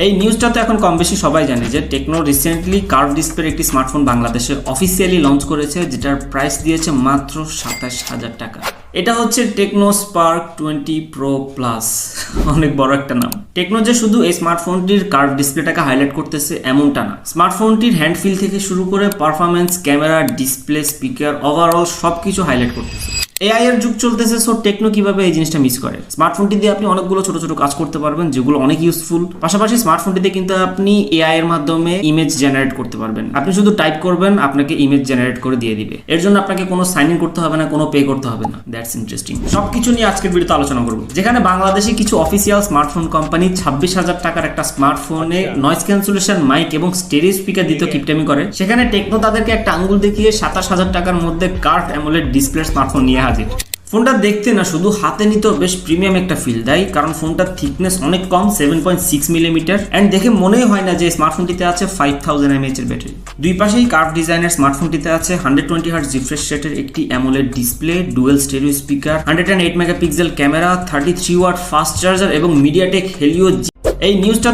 এই নিউজটা তো এখন কম বেশি সবাই জানে যে টেকনো রিসেন্টলি কার্ভ ডিসপ্লের একটি স্মার্টফোন বাংলাদেশে অফিসিয়ালি লঞ্চ করেছে, যেটার প্রাইস দিয়েছে মাত্র 27,000 টাকা। এটা হচ্ছে টেকনো স্পার্ক 20 প্রো প্লাস। অনেক বড় একটা নাম। টেকনো যে শুধু এই স্মার্টফোনটির কার্ভ ডিসপ্লেটাকে হাইলাইট করতেছে এমনটা না, স্মার্টফোনটির হ্যান্ড ফিল থেকে শুরু করে performance, camera, display, speaker, overall সবকিছু হাইলাইট করতেছে। এআই এর যুগ চলতেছে, সো টেকনো কিভাবে এই জিনিসটা মিস করে। স্মার্টফোনটি দিয়ে আপনি অনেকগুলো ছোট ছোট কাজ করতে পারবেন যেগুলো অনেক ইউজফুল। পাশাপাশি স্মার্টফোনটিতে কিন্তু আপনি এআই এর মাধ্যমে ইমেজ জেনারেট করতে পারবেন। আপনি শুধু টাইপ করবেন, আপনাকে ইমেজ জেনারেট করে দিয়ে দিবে। এর জন্য আপনাকে কোনো সাইন ইন করতে হবে না, কোনো পে করতে হবে না। That's interesting. সবকিছু নিয়ে আজকের ভিডিওতে আলোচনা করব, যেখানে বাংলাদেশে কিছু অফিসিয়াল স্মার্টফোন কোম্পানি 26,000 টাকার একটা স্মার্টফোনে নয়েজ ক্যান্সেলেশন মাইক এবং স্টেরিও স্পিকার দিতে কিপটেমি করে, সেখানে টেকনো তাদেরকে একটা আঙ্গুল দেখিয়ে 27,000 টাকার মধ্যে কার্ভ অ্যামোলেড ডিসপ্লে স্মার্টফোন নিয়ে হাজির। ফোনটা দেখতে না শুধু হাতে নিতেও বেশ প্রিমিয়াম একটা ফিল দেয়, কারণ ফোনটার থিকনেস অনেক কম, 7.6 মিলিমিটার, অ্যান্ড দেখে মনেই হয় না যে স্মার্টফোনটিতে আছে 5000 mAh এর ব্যাটারি। দুই পাশেই কার্ভ ডিজাইনের স্মার্টফোনটিতে আছে 120 হার্টজ রিফ্রেশ রেটের একটি AMOLED display, dual stereo speaker, 108 megapixel camera, 33 watt fast charger এবং মিডিয়াটেক হেলিও। এই নিউজটা